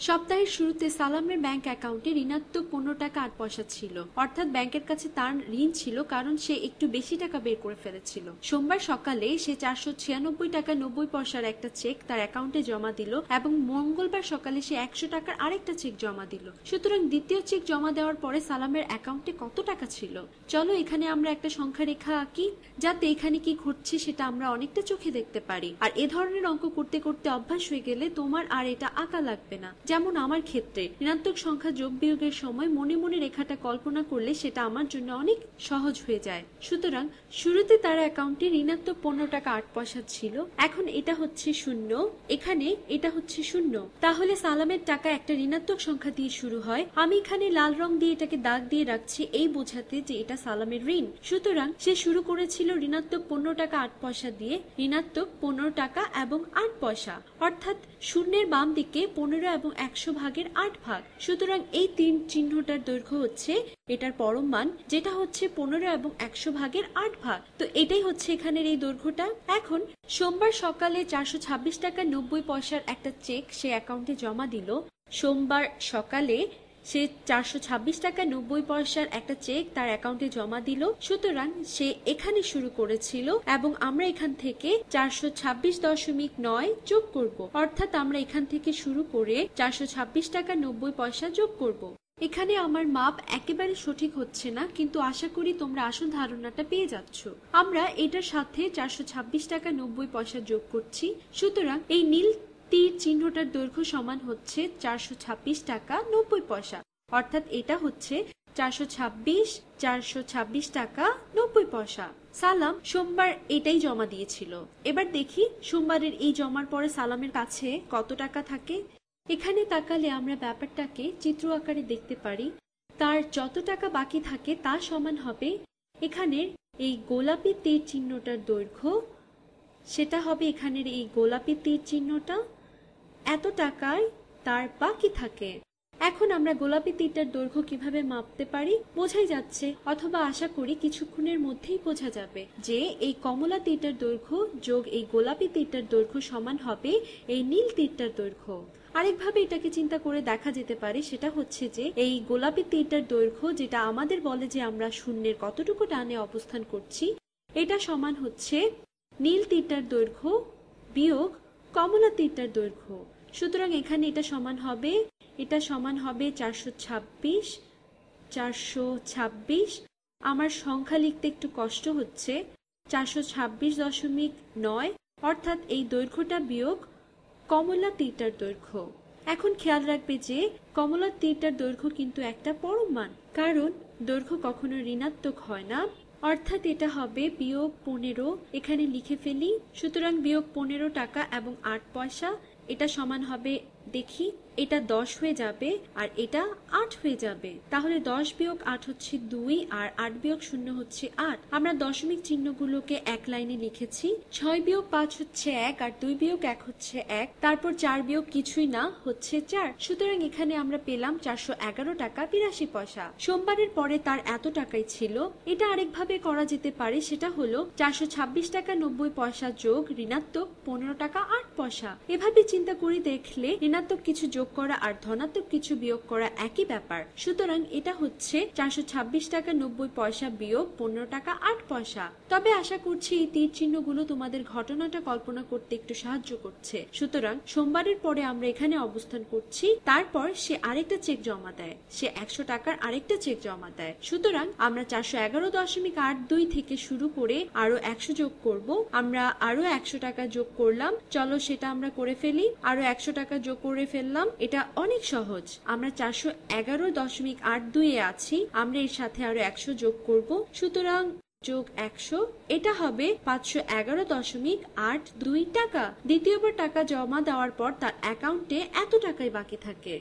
সপ্তাহের শুরুতে সালামের ব্যাংক অ্যাকাউন্টে ঋণাত্মক 15 টাকা 8 পয়সা ছিল। অর্থাৎ ব্যাংকের কাছে তার ঋণ ছিল, কারণ সে একটু বেশি টাকা বের করে ফেলেছিল। সোমবার সকালে সে 496 টাকা 90 পয়সার একটা চেক তার অ্যাকাউন্টে জমা দিল এবং মঙ্গলবার সকালে সে 100 টাকার আরেকটা চেক জমা দিল। সুতরাং দ্বিতীয় চেক জমা দেওয়ার পরে সালামের অ্যাকাউন্টে কত টাকা ছিল? চলো এখানে আমরা একটা সংখ্যা রেখা আঁকি, যাতে এখানে কি ঘটছে সেটা আমরা অনেকটা চোখে দেখতে পারি। আর এ ধরনের অঙ্ক করতে করতে অভ্যাস হয়ে গেলে তোমার আর এটা আঁকা লাগবে না। যেমন আমার ক্ষেত্রে ঋণাত্মক সংখ্যা যোগ বিয়োগের সময় মনে মনে রেখাটা কল্পনা করলে সেটা আমার জন্য অনেক সহজ হয়ে যায়। সুতরাং শুরুতে তার অ্যাকাউন্টে ঋণাত্মক 15 টাকা 8 পয়সা ছিল। এখন এটা হচ্ছে 0, এখানে এটা হচ্ছে 0। তাহলে সালামের টাকা একটা ঋণাত্মক সংখ্যা দিয়ে শুরু হয়। আমি এখানে লাল রং দিয়ে এটাকে দাগ দিয়ে রাখছি, এই বোঝাতে যে এটা সালামের ঋণ। সুতরাং সে শুরু করেছিল ঋণাত্মক 15 টাকা 8 পয়সা দিয়ে, ঋণাত্মক 15 টাকা এবং 8 পয়সা, অর্থাৎ শূন্যের বাম দিকে 15 এবং 100 ভাগের 8 ভাগ। সুতরাং এই তিন চিহ্নটার দৈর্ঘ্য হচ্ছে এটার পরম মান, যেটা হচ্ছে 15 এবং 100 ভাগের 8 ভাগ। তো এটাই হচ্ছে এখানের এই দৈর্ঘ্যটা। এখন সোমবার সকালে 426 টাকা 90 পয়সার একটা চেক সে অ্যাকাউন্টে জমা দিল। সোমবার সকালে সে 426 টাকা 90 পয়সার একটা চেক তার অ্যাকাউন্টে জমা দিল। সুতরাং সে এখানে শুরু করেছিল এবং আমরা এখান থেকে 426.9 যোগ করব, অর্থাৎ আমরা এখান থেকে শুরু করে 426 টাকা 90 পয়সা যোগ করব। এখানে আমার মাপ একেবারে সঠিক হচ্ছে না, কিন্তু আশা করি তোমরা আসল ধারণাটা পেয়ে যাচ্ছ। আমরা এটার সাথে 426 টাকা 90 পয়সা যোগ করছি। সুতরাং এই নীল তীর চিহ্নটার দৈর্ঘ্য সমান হচ্ছে 426 টাকা 90 পয়সা, অর্থাৎ এটা হচ্ছে 426 টাকা 90 পয়সা। সালাম সোমবার এটাই জমা দিয়েছিল। এবার দেখি সোমবারের এই জমার পরে সালামের কাছে কত টাকা থাকে। এখানে তাকালে আমরা ব্যাপারটাকে চিত্র আকারে দেখতে পারি। তার যত টাকা বাকি থাকে তা সমান হবে এখানের এই গোলাপি তীর চিহ্নটার দৈর্ঘ্য, সেটা হবে এখানের এই গোলাপি তীর চিহ্নটা। এত টাকায় তার বাকি থাকে। এখন আমরা গোলাপি তীরটার দৈর্ঘ্য কিভাবে মাপতে পারি বোঝাই যাচ্ছে, অথবা আশা করি কিছুক্ষণের মধ্যেই বোঝা যাবে যে এই কমলা তীরটার দৈর্ঘ্য যোগ এই গোলাপি তীরটার দৈর্ঘ্য সমান হবে এই নীল তীরটার দৈর্ঘ্য। আরেকভাবে এটাকে চিন্তা করে দেখা যেতে পারে, সেটা হচ্ছে যে এই গোলাপি তীরটার দৈর্ঘ্য, যেটা আমাদের বলে যে আমরা শূন্যের কতটুকু ডানে অবস্থান করছি, এটা সমান হচ্ছে নীল তীরটার দৈর্ঘ্য বিয়োগ কমলা তীরটার দৈর্ঘ্য। সুতরাং এখানে এটা সমান হবে 426। আমার সংখ্যা লিখতে একটু কষ্ট হচ্ছে, 426.9, অর্থাৎ এই দৈর্ঘ্যটা বিয়োগ কমলা তীরটার দৈর্ঘ্য। এখন খেয়াল রাখবে যে কমলা তীরটার দৈর্ঘ্য কিন্তু একটা পরম মান, কারণ দৈর্ঘ্য কখনো ঋণাত্মক হয় না। অর্থাৎ এটা হবে বিয়োগ 15, এখানে লিখে ফেলি। সুতরাং বিয়োগ 15 টাকা এবং 8 পয়সা, এটা সমান হবে, দেখি এটা 10 হয়ে যাবে আর এটা 8 হয়ে যাবে। তাহলে 10 বিয়োগ 8 হচ্ছে 2 আর 8 বিয়োগ 0 হচ্ছে 8। আমরা দশমিক চিহ্নগুলোকে এক লাইনে লিখেছি। 6 বিয়োগ 5 হচ্ছে 1 আর 2 বিয়োগ 1 হচ্ছে 1। তারপর 4 বিয়োগ কিছুই না, হচ্ছে 4। সুতরাং এখানে আমরা পেলাম 411 টাকা 82 পয়সা। সোমবারের পরে তার এত টাকাই ছিল। এটা আরেকভাবে করা যেতে পারে, সেটা হলো 426 টাকা 90 পয়সা যোগ ঋণাত্মক 15 টাকা 8 পয়সা। এভাবে চিন্তা করে দেখলে ঋণাত্মক কিছু যোগ করা আর ধনাত্মক কিছু বিয়োগ করা একই ব্যাপার। সুতরাং এটা হচ্ছে 426 টাকা 90 পয়সা বিয়োগ 15 টাকা 8 পয়সা। তবে আশা করছি এই তীর চিহ্নগুলো তোমাদের ঘটনাটা কল্পনা করতে একটু সাহায্য করছে। সুতরাং সোমবারের পরে আমরা এখানে অবস্থান করছি, তারপর সে আরেকটা চেক জমা দেয়, সে 100 টাকার আরেকটা চেক জমা দেয়। সুতরাং আমরা 411.82 থেকে শুরু করে আরো 100 যোগ করব। আমরা আরো 100 টাকা যোগ করলাম, চলো সেটা আমরা করে ফেলি। আরো 100 টাকা যোগ করে ফেললাম। এটা অনেক সহজ। আমরা 411.82 এ আছি, আমরা এর সাথে আরো 100 যোগ করব। সুতরাং যোগ 100, এটা হবে 511.82 টাকা। দ্বিতীয়বার টাকা জমা দেওয়ার পর তার অ্যাকাউন্টে এত টাকাই বাকি থাকে।